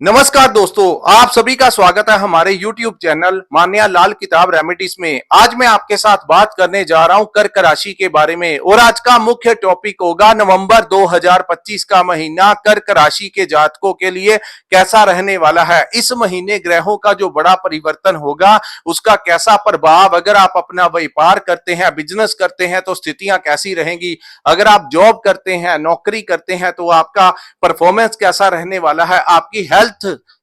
नमस्कार दोस्तों, आप सभी का स्वागत है हमारे YouTube चैनल मान्या लाल किताब रेमेडीज में। आज मैं आपके साथ बात करने जा रहा हूं कर्क राशि के बारे में और आज का मुख्य टॉपिक होगा नवंबर 2025 का महीना कर्क राशि के जातकों के लिए कैसा रहने वाला है। इस महीने ग्रहों का जो बड़ा परिवर्तन होगा उसका कैसा प्रभाव, अगर आप अपना व्यापार करते हैं, बिजनेस करते हैं तो स्थितियां कैसी रहेंगी, अगर आप जॉब करते हैं, नौकरी करते हैं तो आपका परफॉर्मेंस कैसा रहने वाला है, आपकी हेल्थ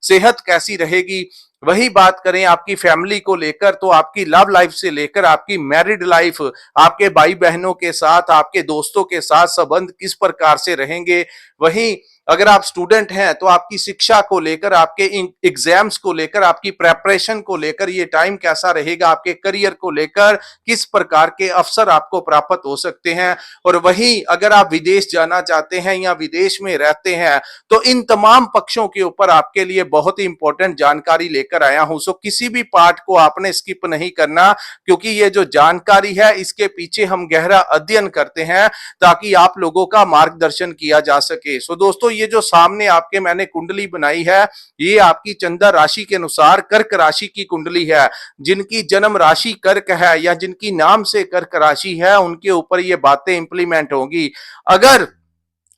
सेहत कैसी रहेगी। वही बात करें आपकी फैमिली को लेकर तो आपकी लव लाइफ से लेकर आपकी मैरिड लाइफ, आपके भाई बहनों के साथ, आपके दोस्तों के साथ संबंध किस प्रकार से रहेंगे। वहीं अगर आप स्टूडेंट हैं तो आपकी शिक्षा को लेकर, आपके एग्जाम्स को लेकर, आपकी प्रेपरेशन को लेकर ये टाइम कैसा रहेगा, आपके करियर को लेकर किस प्रकार के अवसर आपको प्राप्त हो सकते हैं। और वहीं अगर आप विदेश जाना चाहते हैं या विदेश में रहते हैं तो इन तमाम पक्षों के ऊपर आपके लिए बहुत ही इंपॉर्टेंट जानकारी लेकर आया हूं। सो किसी भी पार्ट को आपने स्किप नहीं करना, क्योंकि ये जो जानकारी है इसके पीछे हम गहरा अध्ययन करते हैं ताकि आप लोगों का मार्गदर्शन किया जा सके। सो दोस्तों, ये जो सामने आपके मैंने कुंडली बनाई है ये आपकी चंद्र राशि के अनुसार कर्क राशि की कुंडली है। जिनकी जन्म राशि कर्क है या जिनकी नाम से कर्क राशि है उनके ऊपर ये बातें इंप्लीमेंट होंगी। अगर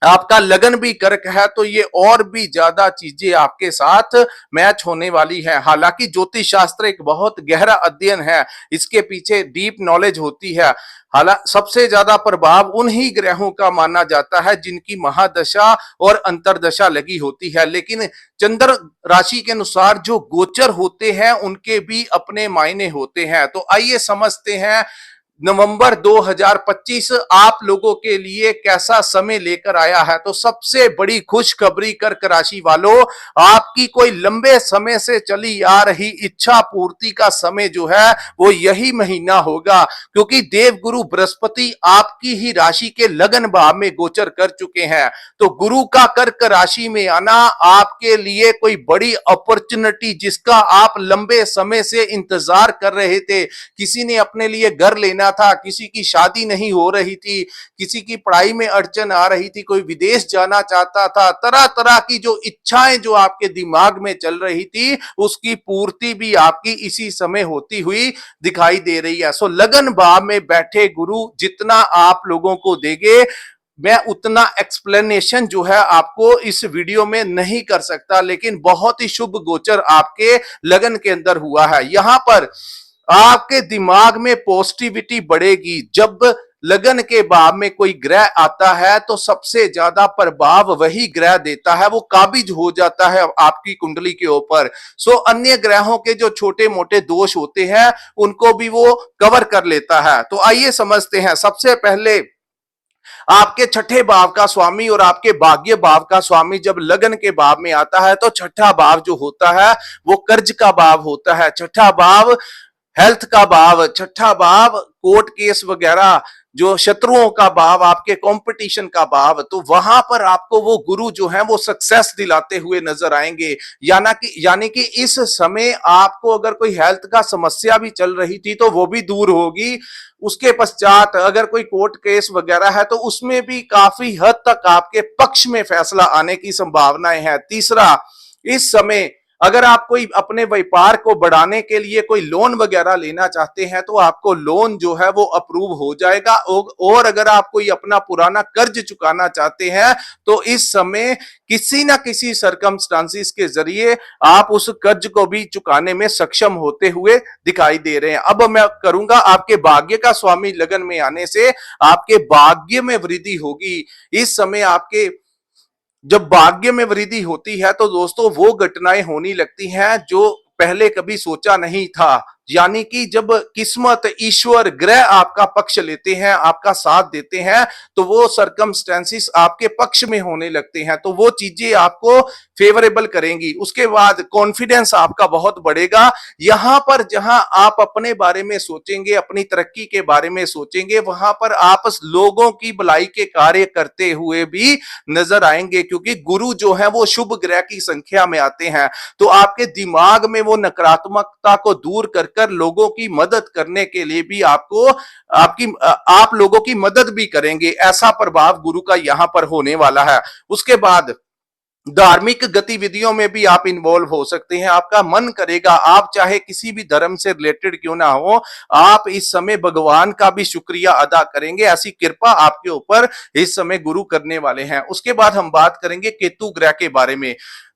आपका लगन भी कर्क है तो ये और भी ज्यादा चीजें आपके साथ मैच होने वाली है। हालांकि ज्योतिष शास्त्र एक बहुत गहरा अध्ययन है, इसके पीछे डीप नॉलेज होती है। हालांकि सबसे ज्यादा प्रभाव उन्हीं ग्रहों का माना जाता है जिनकी महादशा और अंतरदशा लगी होती है, लेकिन चंद्र राशि के अनुसार जो गोचर होते हैं उनके भी अपने मायने होते हैं। तो आइए समझते हैं नवंबर 2025 आप लोगों के लिए कैसा समय लेकर आया है। तो सबसे बड़ी खुशखबरी कर्क राशि वालों, आपकी कोई लंबे समय से चली आ रही इच्छा पूर्ति का समय जो है वो यही महीना होगा, क्योंकि देवगुरु बृहस्पति आपकी ही राशि के लगन भाव में गोचर कर चुके हैं। तो गुरु का कर्क राशि में आना आपके लिए कोई बड़ी अपॉर्चुनिटी, जिसका आप लंबे समय से इंतजार कर रहे थे। किसी ने अपने लिए घर लेना था, किसी की शादी नहीं हो रही थी, किसी की पढ़ाई में अड़चन आ रही थी, कोई विदेश जाना चाहता था, तरह तरह की जो इच्छाएं जो आपके दिमाग में चल रही थी उसकी पूर्ति भी आपकी इसी समय होती हुई दिखाई दे रही है। सो लगन भाव में बैठे गुरु जितना आप लोगों को देंगे, मैं उतना एक्सप्लेनेशन जो है आपको इस वीडियो में नहीं कर सकता, लेकिन बहुत ही शुभ गोचर आपके लगन के अंदर हुआ है। यहां पर आपके दिमाग में पॉजिटिविटी बढ़ेगी। जब लगन के भाव में कोई ग्रह आता है तो सबसे ज्यादा प्रभाव वही ग्रह देता है, वो काबिज हो जाता है आपकी कुंडली के ऊपर। सो अन्य ग्रहों के जो छोटे मोटे दोष होते हैं उनको भी वो कवर कर लेता है। तो आइए समझते हैं। सबसे पहले आपके छठे भाव का स्वामी और आपके भाग्य भाव का स्वामी जब लगन के भाव में आता है तो छठा भाव जो होता है वो कर्ज का भाव होता है, छठा भाव हेल्थ का भाव, छठा भाव कोर्ट केस वगैरह, जो शत्रुओं का भाव, आपके कंपटीशन का भाव। तो वहां पर आपको वो गुरु जो है वो सक्सेस दिलाते हुए नजर आएंगे। यानी कि इस समय आपको अगर कोई हेल्थ का समस्या भी चल रही थी तो वो भी दूर होगी। उसके पश्चात अगर कोई कोर्ट केस वगैरह है तो उसमें भी काफी हद तक आपके पक्ष में फैसला आने की संभावनाएं हैं। तीसरा, इस समय अगर आप कोई अपने व्यापार को बढ़ाने के लिए कोई लोन वगैरह लेना चाहते हैं तो आपको लोन जो है वो अप्रूव हो जाएगा। और अगर आप कोई अपना पुराना कर्ज चुकाना चाहते हैं तो इस समय किसी ना किसी सर्कमस्टांसिस के जरिए आप उस कर्ज को भी चुकाने में सक्षम होते हुए दिखाई दे रहे हैं। अब मैं करूंगा आपके भाग्य का स्वामी लगन में आने से आपके भाग्य में वृद्धि होगी। इस समय आपके जब भाग्य में वृद्धि होती है तो दोस्तों वो घटनाएं होने लगती हैं जो पहले कभी सोचा नहीं था। यानी कि जब किस्मत, ईश्वर, ग्रह आपका पक्ष लेते हैं, आपका साथ देते हैं तो वो सरकमस्टेंसेस आपके पक्ष में होने लगते हैं, तो वो चीजें आपको फेवरेबल करेंगी। उसके बाद कॉन्फिडेंस आपका बहुत बढ़ेगा। यहां पर जहां आप अपने बारे में सोचेंगे, अपनी तरक्की के बारे में सोचेंगे, वहां पर आप लोगों की भलाई के कार्य करते हुए भी नजर आएंगे, क्योंकि गुरु जो है वो शुभ ग्रह की संख्या में आते हैं। तो आपके दिमाग में वो नकारात्मकता को दूर कर कर लोगों की मदद करने के लिए भी आपको आप लोगों की मदद भी करेंगे। ऐसा प्रभाव गुरु का यहां पर होने वाला है। उसके बाद धार्मिक गतिविधियों में भी आप इन्वॉल्व हो सकते हैं। आपका मन करेगा, आप चाहे किसी भी धर्म से रिलेटेड क्यों ना हो, आप इस समय भगवान का भी शुक्रिया अदा करेंगे। ऐसी कृपा आपके ऊपर इस समय गुरु करने वाले हैं। उसके बाद हम बात करेंगे केतु ग्रह के बारे में।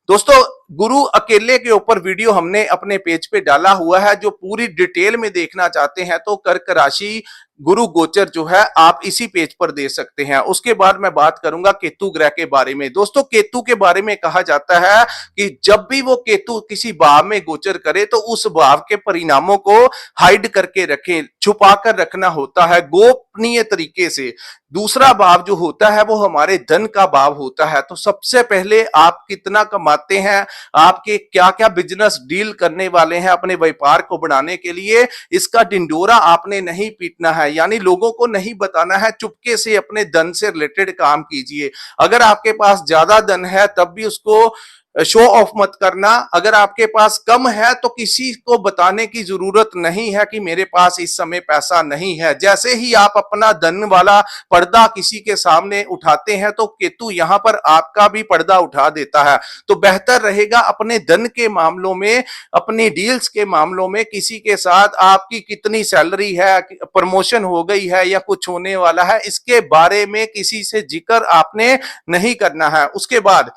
दोस्तों, गुरु अकेले के ऊपर वीडियो हमने अपने पेज पे डाला हुआ है। जो पूरी डिटेल में देखना चाहते हैं तो कर्क राशि गुरु गोचर जो है आप इसी पेज पर दे सकते हैं। उसके बाद मैं बात करूंगा केतु ग्रह के बारे में। दोस्तों, केतु के बारे में कहा जाता है कि जब भी वो केतु किसी भाव में गोचर करे तो उस भाव के परिणामों को हाइड करके रखें, छुपा कर रखना होता है गोपनीय तरीके से। दूसरा भाव जो होता है वो हमारे धन का भाव होता है। तो सबसे पहले आप कितना कमाते हैं, आपके क्या क्या बिजनेस डील करने वाले हैं अपने व्यापार को बढ़ाने के लिए, इसका ढिंढोरा आपने नहीं पीटना है, यानी लोगों को नहीं बताना है। चुपके से अपने धन से रिलेटेड काम कीजिए। अगर आपके पास ज्यादा धन है तब भी उसको शो ऑफ मत करना। अगर आपके पास कम है तो किसी को बताने की जरूरत नहीं है कि मेरे पास इस समय पैसा नहीं है। जैसे ही आप अपना धन वाला पर्दा किसी के सामने उठाते हैं तो केतु यहां पर आपका भी पर्दा उठा देता है। तो बेहतर रहेगा अपने धन के मामलों में, अपनी डील्स के मामलों में किसी के साथ आपकी कितनी सैलरी है, प्रमोशन हो गई है या कुछ होने वाला है, इसके बारे में किसी से जिक्र आपने नहीं करना है। उसके बाद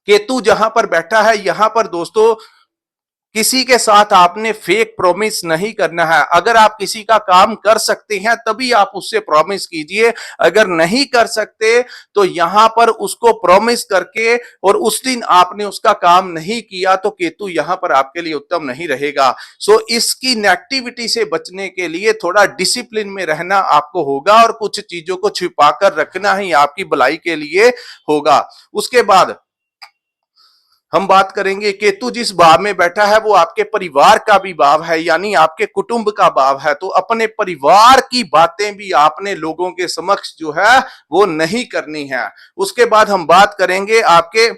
केतु जहां पर बैठा है यहां पर दोस्तों किसी के साथ आपने फेक प्रॉमिस नहीं करना है। अगर आप किसी का काम कर सकते हैं तभी आप उससे प्रॉमिस कीजिए। अगर नहीं कर सकते तो यहां पर उसको प्रॉमिस करके और उस दिन आपने उसका काम नहीं किया तो केतु यहां पर आपके लिए उत्तम नहीं रहेगा। सो इसकी नेगेटिविटी से बचने के लिए थोड़ा डिसिप्लिन में रहना आपको होगा और कुछ चीजों को छिपा कर रखना ही आपकी भलाई के लिए होगा। उसके बाद हम बात करेंगे केतु जिस भाव में बैठा है वो आपके परिवार का भी भाव है, यानी आपके कुटुंब का भाव है। तो अपने परिवार की बातें भी आपने लोगों के समक्ष जो है वो नहीं करनी है। उसके बाद हम बात करेंगे आपके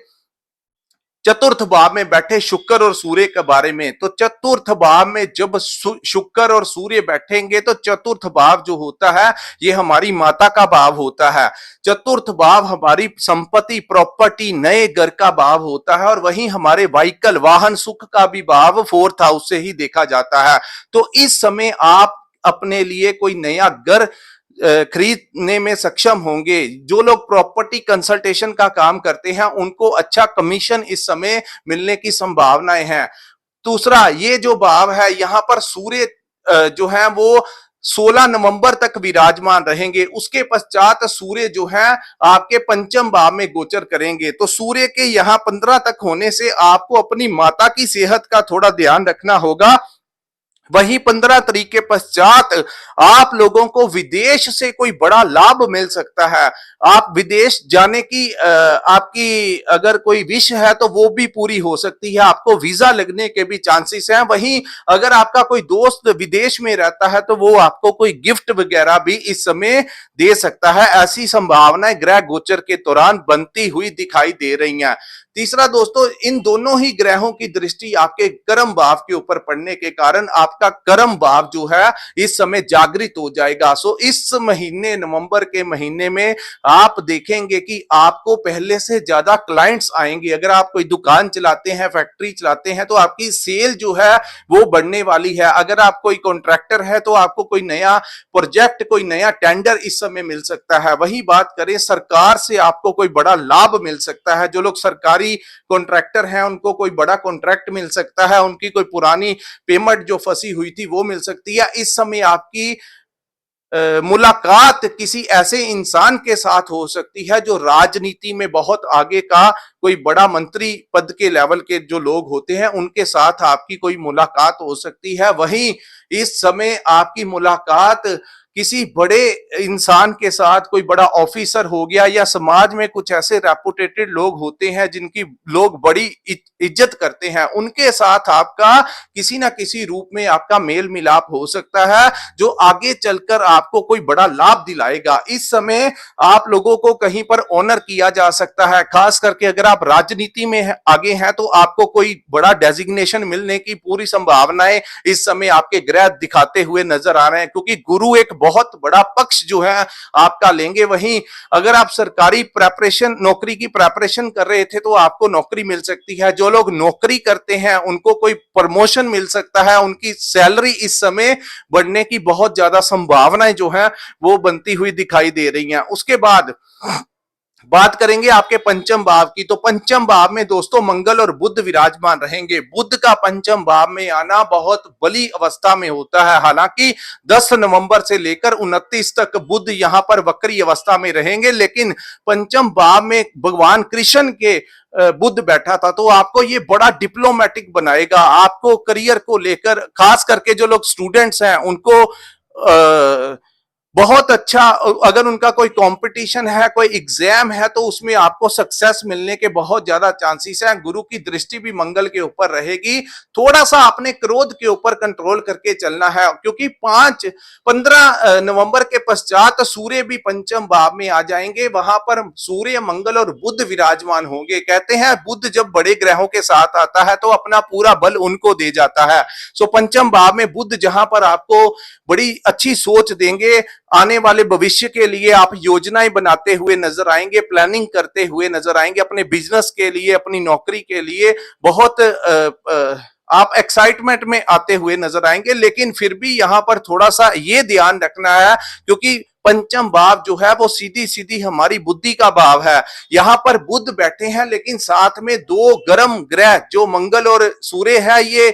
चतुर्थ भाव में बैठे शुक्र और सूर्य के बारे में। तो चतुर्थ भाव में जब शुक्र और सूर्य बैठेंगे तो चतुर्थ भाव जो होता है ये हमारी माता का भाव होता है। चतुर्थ भाव हमारी संपत्ति, प्रॉपर्टी, नए घर का भाव होता है और वहीं हमारे व्हीकल, वाहन, सुख का भी भाव फोर्थ हाउस से ही देखा जाता है। तो इस समय आप अपने लिए कोई नया घर खरीदने में सक्षम होंगे। जो लोग प्रॉपर्टी कंसल्टेशन का काम करते हैं उनको अच्छा कमीशन इस समय मिलने की संभावनाएं हैं। दूसरा, ये जो भाव है यहां पर सूर्य जो है वो 16 नवंबर तक विराजमान रहेंगे। उसके पश्चात सूर्य जो है आपके पंचम भाव में गोचर करेंगे। तो सूर्य के यहां 15 तक होने से आपको अपनी माता की सेहत का थोड़ा ध्यान रखना होगा। वहीं 15 तारीख के पश्चात आप लोगों को विदेश से कोई बड़ा लाभ मिल सकता है। आप विदेश जाने की आपकी अगर कोई विश है तो वो भी पूरी हो सकती है। आपको वीजा लगने के भी चांसेस हैं। वहीं अगर आपका कोई दोस्त विदेश में रहता है तो वो आपको कोई गिफ्ट वगैरह भी इस समय दे सकता है। ऐसी संभावनाएं ग्रह गोचर के दौरान बनती हुई दिखाई दे रही हैं। तीसरा दोस्तों, इन दोनों ही ग्रहों की दृष्टि आपके कर्म भाव के ऊपर पड़ने के कारण आपका कर्म भाव जो है इस समय जागृत हो जाएगा। सो इस महीने, नवंबर के महीने में आप देखेंगे कि आपको पहले से ज्यादा क्लाइंट्स आएंगे। अगर आप कोई दुकान चलाते हैं, फैक्ट्री चलाते हैं तो आपकी सेल जो है वो बढ़ने वाली है। अगर आप कोई कॉन्ट्रैक्टर है तो आपको कोई नया प्रोजेक्ट, कोई नया टेंडर इस समय मिल सकता है। वही बात करें सरकार से आपको कोई बड़ा लाभ मिल सकता है। जो लोग सरकारी कॉन्ट्रैक्टर हैं उनको कोई बड़ा कॉन्ट्रैक्ट मिल सकता है। उनकी कोई पुरानी पेमेंट जो फंसी हुई थी वो मिल सकती है। इस समय आपकी मुलाकात किसी ऐसे इंसान के साथ हो सकती है जो राजनीति में बहुत आगे का, कोई बड़ा मंत्री पद के लेवल के जो लोग होते हैं उनके साथ आपकी कोई मुलाकात हो सकती है। वहीं इस समय आपकी मुलाकात किसी बड़े इंसान के साथ, कोई बड़ा ऑफिसर हो गया या समाज में कुछ ऐसे रेपुटेटेड लोग होते हैं जिनकी लोग बड़ी इज्जत करते हैं, उनके साथ आपका किसी ना किसी रूप में आपका मेल मिलाप हो सकता है जो आगे चलकर आपको कोई बड़ा लाभ दिलाएगा। इस समय आप लोगों को कहीं पर ऑनर किया जा सकता है। खास करके अगर आप राजनीति में आगे हैं तो आपको कोई बड़ा डेजिग्नेशन मिलने की पूरी संभावनाएं इस समय आपके ग्रह दिखाते हुए नजर आ रहे हैं, क्योंकि गुरु एक बहुत बड़ा पक्ष जो है आपका लेंगे। वहीं अगर आप सरकारी प्रेपरेशन नौकरी की प्रेपरेशन कर रहे थे तो आपको नौकरी मिल सकती है। जो लोग नौकरी करते हैं उनको कोई प्रमोशन मिल सकता है, उनकी सैलरी इस समय बढ़ने की बहुत ज्यादा संभावनाएं जो है वो बनती हुई दिखाई दे रही हैं। उसके बाद बात करेंगे आपके पंचम भाव की। तो पंचम भाव में दोस्तों मंगल और बुध विराजमान रहेंगे। बुध का पंचम भाव में आना बहुत बली अवस्था में होता है। हालांकि 10 नवंबर से लेकर 29 तक बुध यहां पर वक्री अवस्था में रहेंगे, लेकिन पंचम भाव में भगवान कृष्ण के बुध बैठा था, तो आपको ये बड़ा डिप्लोमेटिक बनाएगा। आपको करियर को लेकर, खास करके जो लोग स्टूडेंट्स हैं उनको बहुत अच्छा, अगर उनका कोई कंपटीशन है, कोई एग्जाम है, तो उसमें आपको सक्सेस मिलने के बहुत ज्यादा चांसेस हैं। गुरु की दृष्टि भी मंगल के ऊपर रहेगी। थोड़ा सा अपने क्रोध के ऊपर कंट्रोल करके चलना है, क्योंकि 15 नवंबर के पश्चात सूर्य भी पंचम भाव में आ जाएंगे। वहां पर सूर्य, मंगल और बुध विराजमान होंगे। कहते हैं बुध जब बड़े ग्रहों के साथ आता है तो अपना पूरा बल उनको दे जाता है। सो पंचम भाव में बुध जहां पर आपको बड़ी अच्छी सोच देंगे, आने वाले भविष्य के लिए आप योजनाएं बनाते हुए नजर आएंगे, प्लानिंग करते हुए नजर आएंगे, अपने बिजनेस के लिए, अपनी नौकरी के लिए बहुत आप एक्साइटमेंट में आते हुए नजर आएंगे। लेकिन फिर भी यहां पर थोड़ा सा ये ध्यान रखना है, क्योंकि पंचम भाव जो है वो सीधी सीधी हमारी बुद्धि का भाव है। यहां पर बुध बैठे हैं, लेकिन साथ में दो गर्म ग्रह जो मंगल और सूर्य है, ये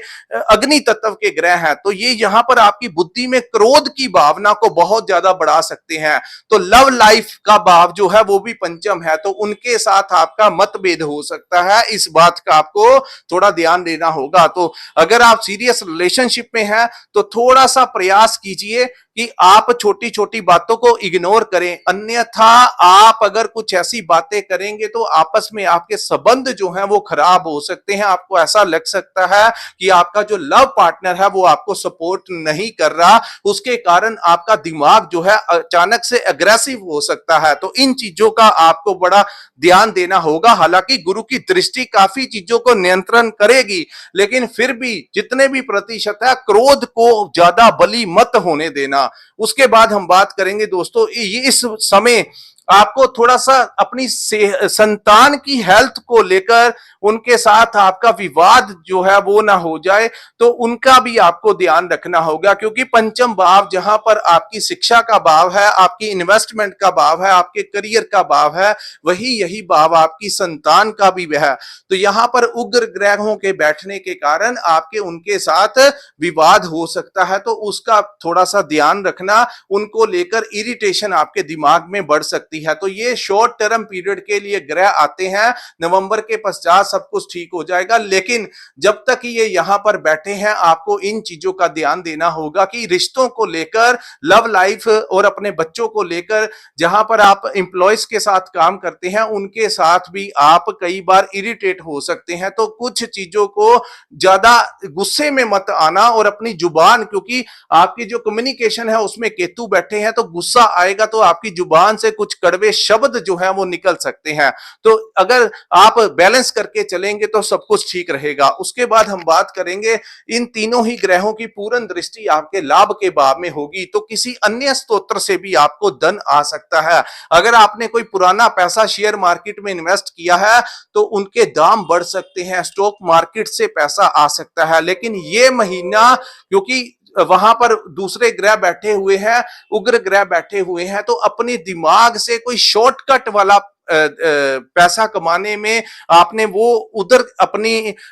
अग्नि तत्व के ग्रह हैं। तो ये यहां पर आपकी बुद्धि में क्रोध की भावना को बहुत ज्यादा बढ़ा सकते हैं। तो लव लाइफ का भाव जो है वो भी पंचम है, तो उनके साथ आपका मतभेद हो सकता है। इस बात का आपको थोड़ा ध्यान देना होगा। तो अगर आप सीरियस रिलेशनशिप में हैं तो थोड़ा सा प्रयास कीजिए कि आप छोटी छोटी बातों को इग्नोर करें, अन्यथा आप अगर कुछ ऐसी बातें करेंगे तो आपस में आपके संबंध जो हैं वो खराब हो सकते हैं। आपको ऐसा लग सकता है कि आपका जो लव पार्टनर है वो आपको सपोर्ट नहीं कर रहा, उसके कारण आपका दिमाग जो है अचानक से अग्रेसिव हो सकता है। तो इन चीजों का आपको बड़ा ध्यान देना होगा। हालांकि गुरु की दृष्टि काफी चीजों को नियंत्रण करेगी, लेकिन फिर भी जितने भी प्रतिशत है, क्रोध को ज्यादा बली मत होने देना। उसके बाद हम बात करेंगे दोस्तों, इस समय आपको थोड़ा सा अपनी संतान की हेल्थ को लेकर उनके साथ आपका विवाद जो है वो ना हो जाए, तो उनका भी आपको ध्यान रखना होगा। क्योंकि पंचम भाव जहां पर आपकी शिक्षा का भाव है, आपकी इन्वेस्टमेंट का भाव है, आपके करियर का भाव है, वही यही भाव आपकी संतान का भी है। तो यहां पर उग्र ग्रहों के बैठने के कारण आपके उनके साथ विवाद हो सकता है, तो उसका थोड़ा सा ध्यान रखना। उनको लेकर इरिटेशन आपके दिमाग में बढ़ सकती है। तो ये शॉर्ट टर्म पीरियड के लिए ग्रह आते हैं। नवंबर के पश्चात सब कुछ ठीक हो जाएगा, लेकिन जब तक ये यहां पर बैठे हैं आपको इन चीजों का ध्यान देना होगा कि रिश्तों को लेकर, लव लाइफ और अपने बच्चों को लेकर, जहां पर आप एम्प्लॉयज के साथ काम करते हैं उनके साथ भी आप कई बार इरिटेट हो सकते हैं। तो कुछ चीजों को ज्यादा गुस्से में मत आना, और अपनी जुबान, क्योंकि आपकी जो कम्युनिकेशन है उसमें केतु बैठे हैं, तो गुस्सा आएगा तो आपकी जुबान से कुछ कड़वे शब्द जो है वो निकल सकते हैं। तो अगर आप बैलेंस करके चलेंगे तो सब कुछ ठीक रहेगा। उसके बाद हम बात करेंगे, इन तीनों ही ग्रहों की पूर्ण दृष्टि आपके लाभ के भाव में होगी, तो किसी अन्य स्तोत्र से भी आपको धन आ सकता है। अगर आपने कोई पुराना पैसा शेयर मार्केट में इन्वेस्ट किया है तो उनके दाम बढ़ सकते हैं, स्टॉक मार्केट से पैसा आ सकता है। लेकिन ये महीना, क्योंकि वहां पर दूसरे ग्रह बैठे हुए हैं, उग्र ग्रह बैठे हुए हैं, तो अपने दिमाग से कोई शॉर्टकट वाला पैसा कमाने में आपने वो उधर अपनी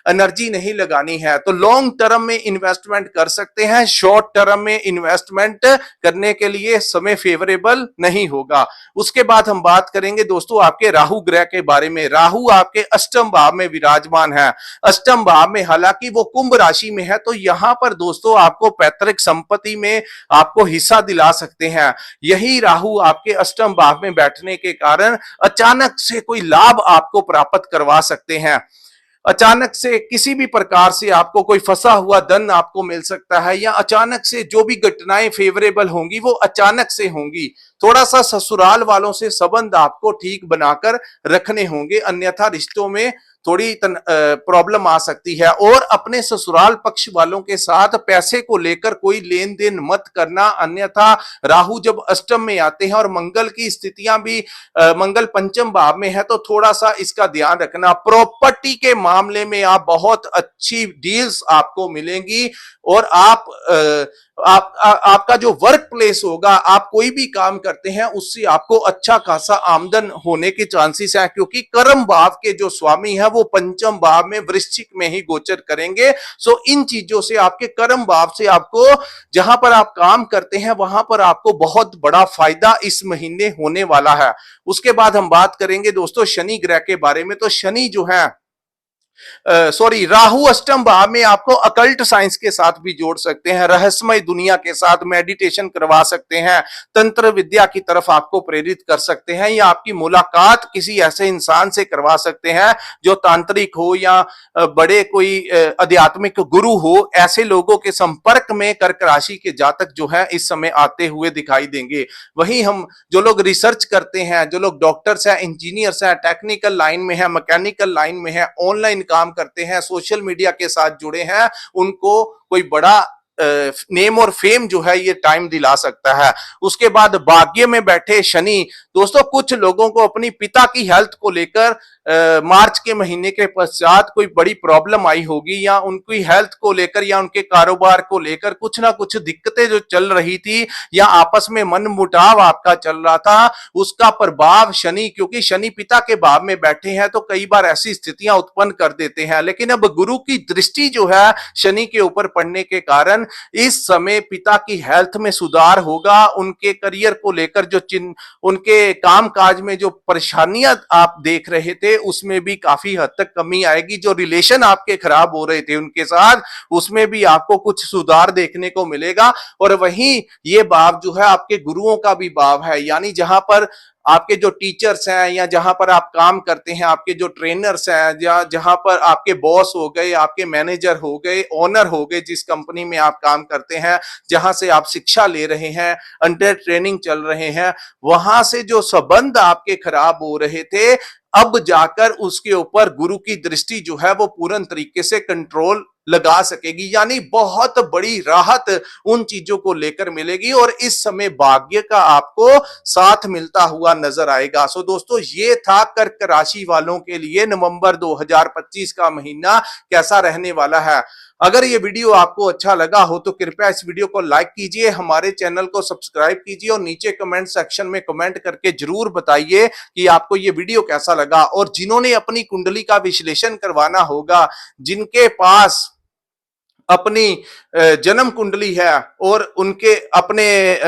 एनर्जी नहीं लगानी है। तो लॉन्ग टर्म में इन्वेस्टमेंट कर सकते हैं, शॉर्ट टर्म में इन्वेस्टमेंट करने के लिए समय फेवरेबल नहीं होगा। उसके बाद हम बात करेंगे दोस्तों आपके राहु ग्रह के बारे में। राहु आपके अष्टम भाव में विराजमान है। अष्टम भाव में, हालांकि वो कुंभ राशि में है, तो यहां पर दोस्तों आपको पैतृक संपत्ति में आपको हिस्सा दिला सकते हैं। यही राहु आपके अष्टम भाव में बैठने के कारण अचानक से कोई लाभ आपको प्राप्त करवा सकते हैं। अचानक से किसी भी प्रकार से आपको कोई फंसा हुआ धन आपको मिल सकता है, या अचानक से जो भी घटनाएं फेवरेबल होंगी वो अचानक से होंगी। थोड़ा सा ससुराल वालों से संबंध आपको ठीक बनाकर रखने होंगे, अन्यथा रिश्तों में थोड़ी प्रॉब्लम आ सकती है। और अपने ससुराल पक्ष वालों के साथ पैसे को लेकर कोई लेन देन मत करना, अन्यथा राहु जब अष्टम में आते हैं और मंगल की स्थितियां भी मंगल पंचम भाव में है, तो थोड़ा सा इसका ध्यान रखना। प्रॉपर्टी के मामले में आप बहुत अच्छी डील्स आपको मिलेंगी और आपका जो वर्क प्लेस होगा, आप कोई भी काम करते हैं उससे आपको अच्छा खासा आमदन होने के चांसेस हैं, क्योंकि कर्म भाव के जो स्वामी है वो पंचम भाव में वृश्चिक में ही गोचर करेंगे। सो इन चीजों से, आपके कर्म भाव से आपको, जहां पर आप काम करते हैं वहां पर आपको बहुत बड़ा फायदा इस महीने होने वाला है। उसके बाद हम बात करेंगे दोस्तों शनि ग्रह के बारे में। तो शनि जो है, सॉरी, राहु अष्टम भाव में आपको अकल्ट साइंस के साथ भी जोड़ सकते हैं, रहस्यमय दुनिया के साथ मेडिटेशन करवा सकते हैं, तंत्र विद्या की तरफ आपको प्रेरित कर सकते हैं, या आपकी मुलाकात किसी ऐसे इंसान से करवा सकते हैं जो तांत्रिक हो या बड़े कोई आध्यात्मिक गुरु हो। ऐसे लोगों के संपर्क में कर्क राशि के जातक जो है इस समय आते हुए दिखाई देंगे। वहीं हम जो लोग रिसर्च करते हैं, जो लोग डॉक्टर्स हैं, इंजीनियर्स हैं, टेक्निकल लाइन में है, मैकेनिकल लाइन में है, ऑनलाइन काम करते हैं, सोशल मीडिया के साथ जुड़े हैं, उनको कोई बड़ा नेम और फेम जो है ये टाइम दिला सकता है। उसके बाद भाग्य में बैठे शनि, दोस्तों कुछ लोगों को अपनी पिता की हेल्थ को लेकर मार्च के महीने के पश्चात कोई बड़ी प्रॉब्लम आई होगी, या उनकी हेल्थ को लेकर या उनके कारोबार को लेकर कुछ ना कुछ दिक्कतें जो चल रही थी, या आपस में मन मुटाव आपका चल रहा था, उसका प्रभाव शनि, क्योंकि शनि पिता के भाव में बैठे हैं तो कई बार ऐसी स्थितियां उत्पन्न कर देते हैं। लेकिन अब गुरु की दृष्टि जो है शनि के ऊपर पड़ने के कारण इस समय पिता की हेल्थ में सुधार होगा। उनके करियर को लेकर जो उनके कामकाज में जो परेशानियां आप देख रहे थे उसमें भी काफी हद तक कमी आएगी। जो रिलेशन आपके खराब हो रहे थे उनके साथ, उसमें भी आपको कुछ सुधार देखने को मिलेगा। और वहीं ये भाव जो है आपके गुरुओं का भी भाव है, यानी जहां पर आपके जो टीचर्स हैं, या जहां पर आप काम करते हैं, आपके जो ट्रेनर्स हैं, या जहां पर आपके बॉस हो गए, आपके मैनेजर हो गए, ओनर हो गए, जिस कंपनी में आप काम करते हैं, जहां से आप शिक्षा ले रहे हैं, अंडर ट्रेनिंग चल रहे हैं, वहां से जो संबंध आपके खराब हो रहे थे, अब जाकर उसके ऊपर गुरु की दृष्टि जो है वो पूर्ण तरीके से कंट्रोल लगा सकेगी, यानी बहुत बड़ी राहत उन चीजों को लेकर मिलेगी और इस समय भाग्य का आपको साथ मिलता हुआ नजर आएगा। सो दोस्तों, ये था कर्क राशि वालों के लिए नवंबर 2025 का महीना कैसा रहने वाला है। अगर ये वीडियो आपको अच्छा लगा हो तो कृपया इस वीडियो को लाइक कीजिए, हमारे चैनल को सब्सक्राइब कीजिए और नीचे कमेंट सेक्शन में कमेंट करके जरूर बताइए कि आपको ये वीडियो कैसा लगा। और जिन्होंने अपनी कुंडली का विश्लेषण करवाना होगा, जिनके पास अपनी जन्म कुंडली है और उनके अपने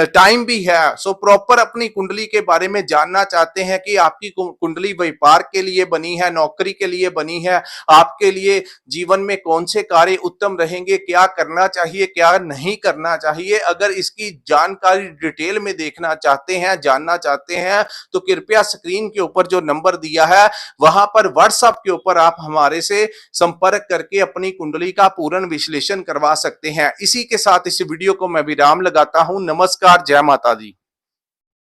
टाइम भी है, सो प्रॉपर अपनी कुंडली के बारे में जानना चाहते हैं कि आपकी कुंडली व्यापार के लिए बनी है, नौकरी के लिए बनी है, आपके लिए जीवन में कौन से कार्य उत्तम रहेंगे, क्या करना चाहिए, क्या नहीं करना चाहिए, अगर इसकी जानकारी डिटेल में देखना चाहते हैं, जानना चाहते हैं, तो कृपया स्क्रीन के ऊपर जो नंबर दिया है वहां पर व्हाट्सएप के ऊपर आप हमारे से संपर्क करके अपनी कुंडली का पूर्ण विश्लेषण करवा सकते हैं। इसी के साथ इस वीडियो को मैं विराम लगाता हूं। नमस्कार, जय माता दी।